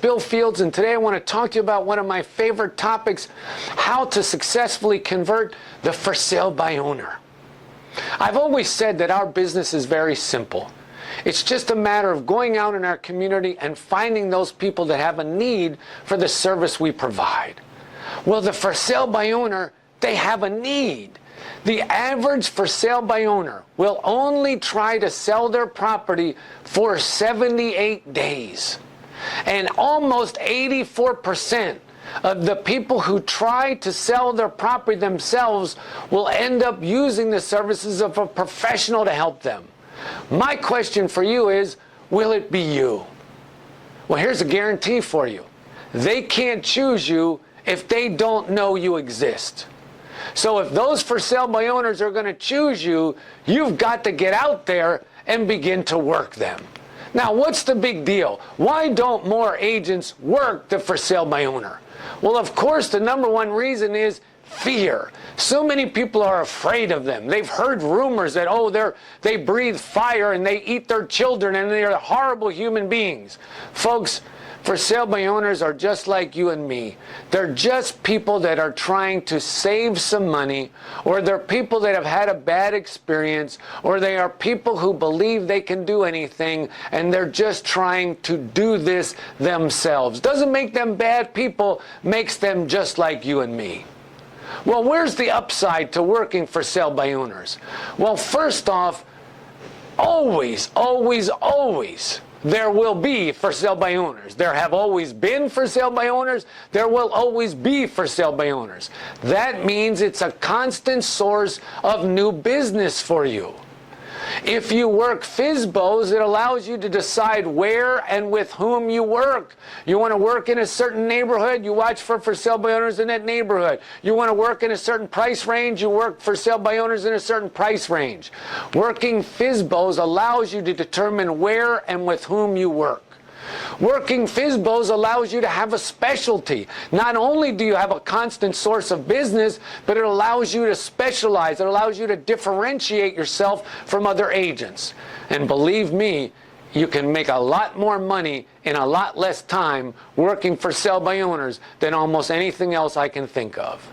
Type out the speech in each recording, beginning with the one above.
Bill Fields, and today I want to talk to you about one of my favorite topics, how to successfully convert the for sale by owner. I've always said that our business is very simple. It's just a matter of going out in our community and finding those people that have a need for the service we provide. Well, the for sale by owner, they have a need. The average for sale by owner will only try to sell their property for 78 days. And almost 84% of the people who try to sell their property themselves will end up using the services of a professional to help them. My question for you is, will it be you? Well, here's a guarantee for you. They can't choose you if they don't know you exist. So if those for sale by owners are going to choose you, you've got to get out there and begin to work them. Now, what's the big deal? Why don't more agents work the for sale by owner? Well, of course, the number one reason is fear. So many people are afraid of them. They've heard rumors that, they breathe fire and they eat their children and they're horrible human beings. Folks, for sale by owners are just like you and me. They're just people that are trying to save some money, or they're people that have had a bad experience, or they are people who believe they can do anything and they're just trying to do this themselves. Doesn't make them bad people, makes them just like you and me. Well, where's the upside to working for sale by owners? Well, first off, always there will be for sale by owners. There have always been for sale by owners. There will always be for sale by owners. That means it's a constant source of new business for you. If you work FSBOs, it allows you to decide where and with whom you work. You want to work in a certain neighborhood, you watch for sale by owners in that neighborhood. You want to work in a certain price range, you work for sale by owners in a certain price range. Working FSBOs allows you to determine where and with whom you work. Working FSBOs allows you to have a specialty. Not only do you have a constant source of business, but it allows you to specialize. It allows you to differentiate yourself from other agents. And believe me, you can make a lot more money in a lot less time working for sale by owners than almost anything else I can think of.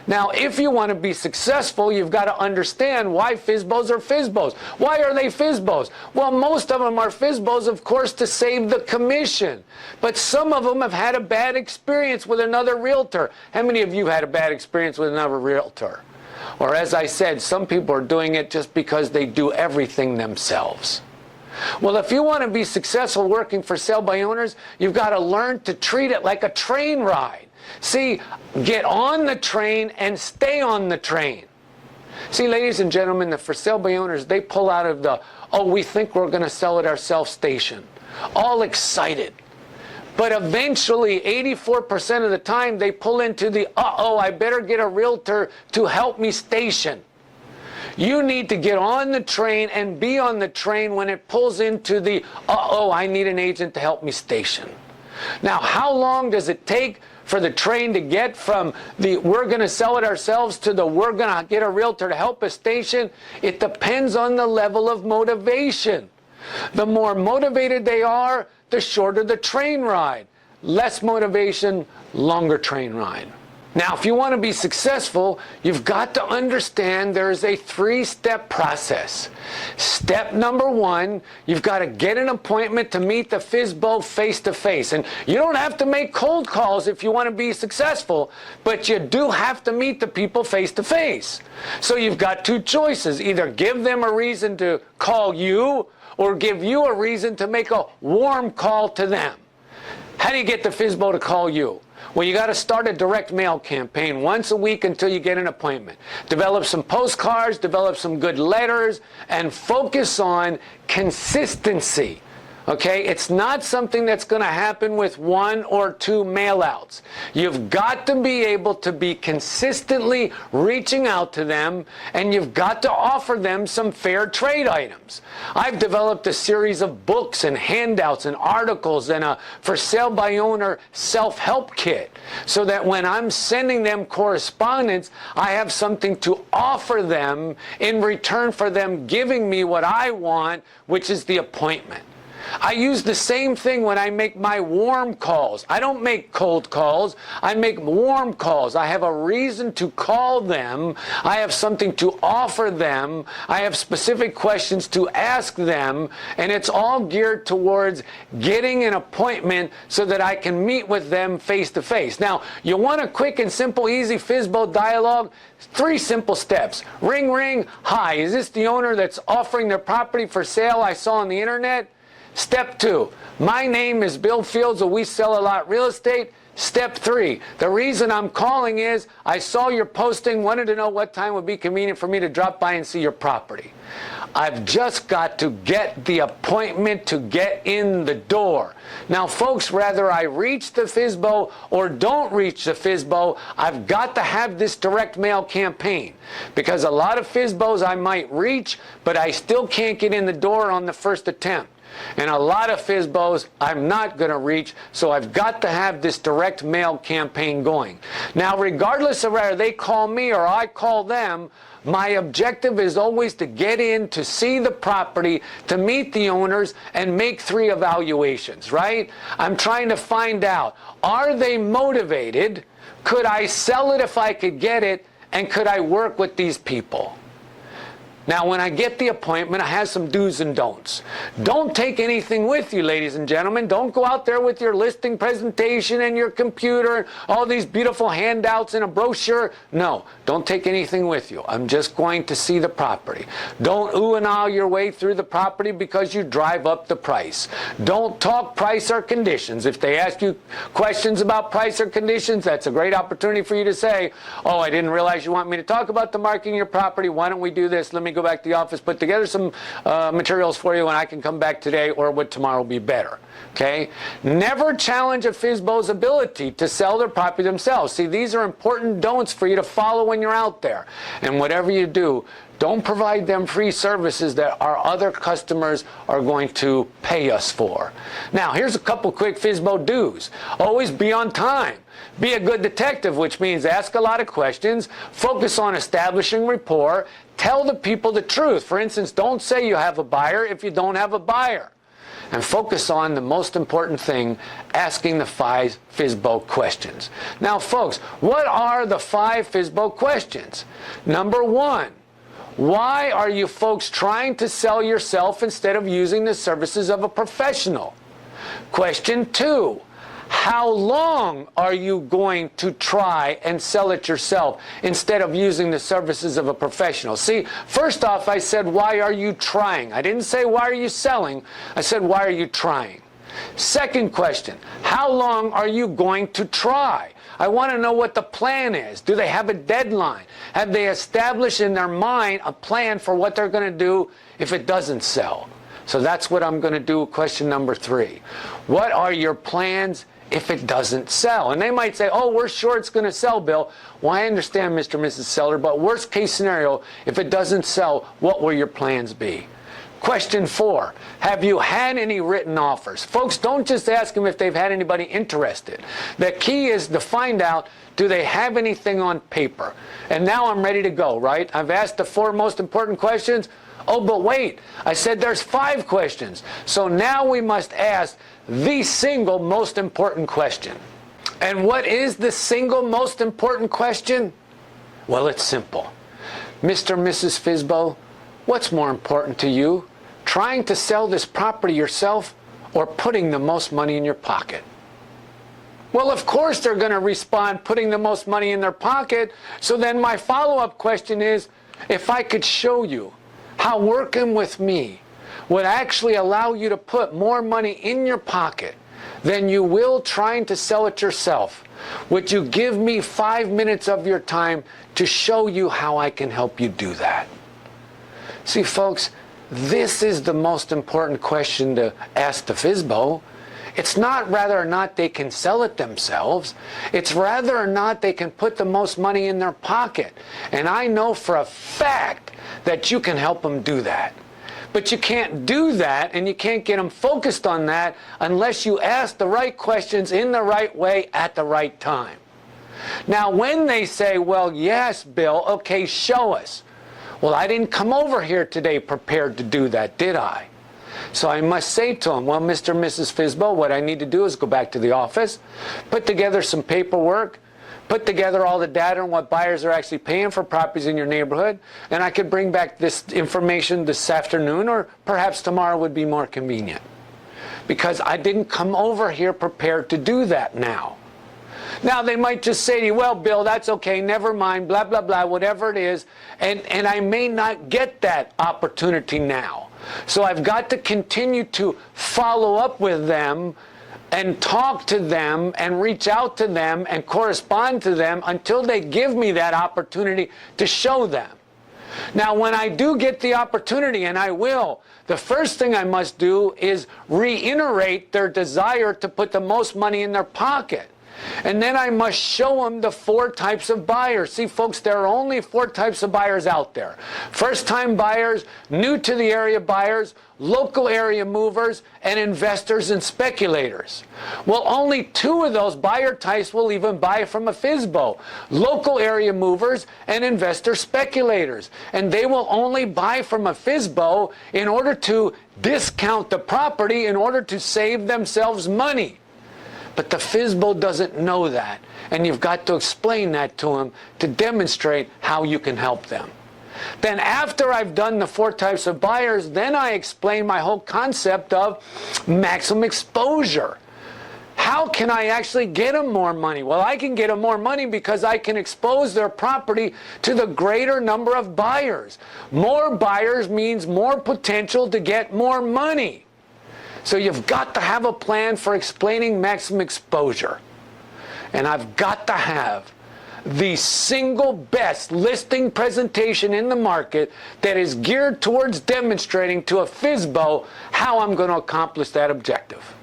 Now, if you want to be successful, you've got to understand why FSBOs are FSBOs. Why are they FSBOs? Well, most of them are FSBOs, of course, to save the commission. But some of them have had a bad experience with another realtor. How many of you had a bad experience with another realtor? Or as I said, some people are doing it just because they do everything themselves. Well, if you want to be successful working for sale by owners, you've got to learn to treat it like a train ride. See, get on the train and stay on the train. See, ladies and gentlemen, the for sale by owners, they pull out of the, we think we're going to sell it ourselves station. All excited. But eventually, 84% of the time, they pull into the, I better get a realtor to help me station. You need to get on the train and be on the train when it pulls into the, I need an agent to help me station. Now, how long does it take for the train to get from the we're going to sell it ourselves to the we're going to get a realtor to help us station? It depends on the level of motivation. The more motivated they are, the shorter the train ride. Less motivation, longer train ride. Now, if you want to be successful, you've got to understand there is a 3-step process. Step number 1, you've got to get an appointment to meet the FSBO face-to-face. And you don't have to make cold calls if you want to be successful, but you do have to meet the people face-to-face. So you've got 2 choices. Either give them a reason to call you, or give you a reason to make a warm call to them. How do you get the FSBO to call you? Well, you got to start a direct mail campaign once a week until you get an appointment. Develop some postcards, develop some good letters, and focus on consistency. Okay, it's not something that's going to happen with 1 or 2 mail-outs. You've got to be able to be consistently reaching out to them, and you've got to offer them some fair trade items. I've developed a series of books and handouts and articles and a for sale by owner self-help kit, so that when I'm sending them correspondence, I have something to offer them in return for them giving me what I want, which is the appointment. I use the same thing when I make my warm calls. I don't make cold calls. I make warm calls. I have a reason to call them. I have something to offer them. I have specific questions to ask them. And it's all geared towards getting an appointment so that I can meet with them face to face. Now, you want a quick and simple, easy FSBO dialogue? 3 simple steps. Ring, ring. Hi, is this the owner that's offering their property for sale I saw on the internet? Step 2, my name is Bill Fields of We Sell a Lot Real Estate. Step 3, the reason I'm calling is I saw your posting, wanted to know what time would be convenient for me to drop by and see your property. I've just got to get the appointment to get in the door. Now, folks, whether I reach the FSBO or don't reach the FSBO, I've got to have this direct mail campaign, because a lot of FSBOs I might reach, but I still can't get in the door on the first attempt. And a lot of FSBOs I'm not going to reach, so I've got to have this direct mail campaign going. Now, regardless of whether they call me or I call them, my objective is always to get in, to see the property, to meet the owners, and make 3 evaluations, right? I'm trying to find out, are they motivated? Could I sell it if I could get it? And could I work with these people? Now, when I get the appointment, I have some do's and don'ts. Don't take anything with you, ladies and gentlemen. Don't go out there with your listing presentation and your computer and all these beautiful handouts and a brochure. No, don't take anything with you. I'm just going to see the property. Don't ooh and ah your way through the property because you drive up the price. Don't talk price or conditions. If they ask you questions about price or conditions, that's a great opportunity for you to say, oh, I didn't realize you want me to talk about the marketing of your property. Why don't we do this? Let me go back to the office, put together some materials for you, and I can come back today, or would tomorrow be better? Okay? Never challenge a FSBO's ability to sell their property themselves. See, these are important don'ts for you to follow when you're out there. And whatever you do, don't provide them free services that our other customers are going to pay us for. Now, here's a couple quick FSBO do's. Always be on time. Be a good detective, which means ask a lot of questions, focus on establishing rapport, tell the people the truth. For instance, don't say you have a buyer if you don't have a buyer. And focus on the most important thing, asking the 5 FSBO questions. Now, folks, what are the 5 FSBO questions? Number 1, why are you folks trying to sell yourself instead of using the services of a professional? Question 2, how long are you going to try and sell it yourself instead of using the services of a professional? See, first off, I said, why are you trying? I didn't say, why are you selling? I said, why are you trying? Second question, how long are you going to try? I want to know what the plan is. Do they have a deadline? Have they established in their mind a plan for what they're going to do if it doesn't sell? So that's what I'm going to do, question number 3. What are your plans if it doesn't sell? And they might say, oh, we're sure it's going to sell, Bill. Well, I understand, Mr. and Mrs. Seller, but worst case scenario, if it doesn't sell, what will your plans be? Question 4, have you had any written offers? Folks, don't just ask them if they've had anybody interested. The key is to find out, do they have anything on paper? And now I'm ready to go, right? I've asked the 4 most important questions. Oh, but wait, I said there's 5 questions. So now we must ask the single most important question. And what is the single most important question? Well, it's simple. Mr. and Mrs. FSBO, what's more important to you? Trying to sell this property yourself or putting the most money in your pocket? Well, of course they're going to respond putting the most money in their pocket. So then my follow-up question is, if I could show you how working with me would actually allow you to put more money in your pocket than you will trying to sell it yourself, would you give me 5 minutes of your time to show you how I can help you do that? See, folks, this is the most important question to ask the FSBO. It's not whether or not they can sell it themselves. It's whether or not they can put the most money in their pocket. And I know for a fact that you can help them do that. But you can't do that, and you can't get them focused on that unless you ask the right questions in the right way at the right time. Now, when they say, well, yes, Bill, okay, show us. Well, I didn't come over here today prepared to do that, did I? So I must say to him, well, Mr. and Mrs. FSBO, what I need to do is go back to the office, put together some paperwork, put together all the data on what buyers are actually paying for properties in your neighborhood, and I could bring back this information this afternoon, or perhaps tomorrow would be more convenient. Because I didn't come over here prepared to do that now. Now, they might just say to you, well, Bill, that's okay, never mind, blah, blah, blah, whatever it is, and I may not get that opportunity now. So I've got to continue to follow up with them and talk to them and reach out to them and correspond to them until they give me that opportunity to show them. Now, when I do get the opportunity, and I will, the first thing I must do is reiterate their desire to put the most money in their pocket. And then I must show them the 4 types of buyers. See, folks, there are only 4 types of buyers out there. First-time buyers, new to the area buyers, local area movers, and investors and speculators. Well, only 2 of those buyer types will even buy from a FSBO. Local area movers and investor speculators. And they will only buy from a FSBO in order to discount the property in order to save themselves money. But the FSBO doesn't know that, and you've got to explain that to them to demonstrate how you can help them. Then after I've done the 4 types of buyers, then I explain my whole concept of maximum exposure. How can I actually get them more money? Well, I can get them more money because I can expose their property to the greater number of buyers. More buyers means more potential to get more money. So you've got to have a plan for explaining maximum exposure. And I've got to have the single best listing presentation in the market that is geared towards demonstrating to a FSBO how I'm going to accomplish that objective.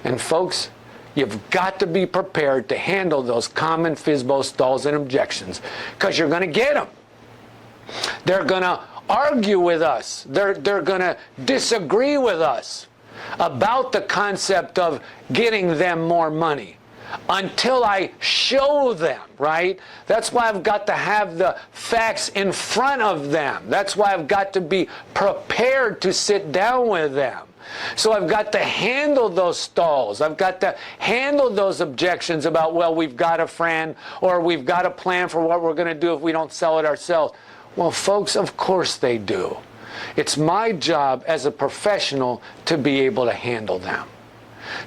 And folks, you've got to be prepared to handle those common FSBO stalls and objections, because you're going to get them. They're going to argue with us. They're going to disagree with us about the concept of getting them more money until I show them, right? That's why I've got to have the facts in front of them. That's why I've got to be prepared to sit down with them. So I've got to handle those stalls. I've got to handle those objections about, well, we've got a friend, or we've got a plan for what we're going to do if we don't sell it ourselves. Well, folks, of course they do. It's my job as a professional to be able to handle them.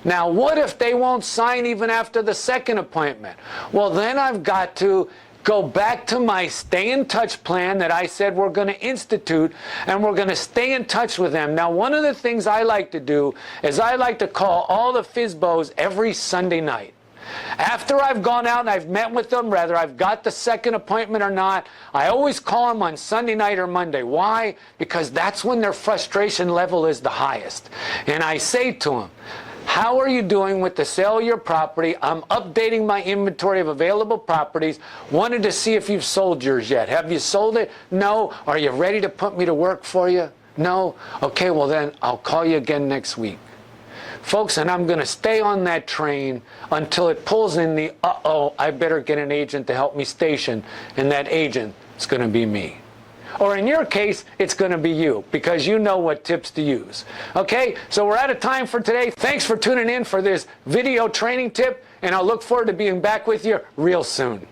Now, what if they won't sign even after the second appointment? Well, then I've got to go back to my stay in touch plan that I said we're going to institute, and we're going to stay in touch with them. Now, one of the things I like to do is I like to call all the FSBOs every Sunday night. After I've gone out and I've met with them, whether I've got the second appointment or not, I always call them on Sunday night or Monday. Why? Because that's when their frustration level is the highest. And I say to them, how are you doing with the sale of your property? I'm updating my inventory of available properties. Wanted to see if you've sold yours yet. Have you sold it? No. Are you ready to put me to work for you? No. Okay, well then I'll call you again next week. Folks, and I'm going to stay on that train until it pulls in the, I better get an agent to help me station, and that agent is going to be me. Or in your case, it's going to be you, because you know what tips to use. Okay, so we're out of time for today. Thanks for tuning in for this video training tip, and I'll look forward to being back with you real soon.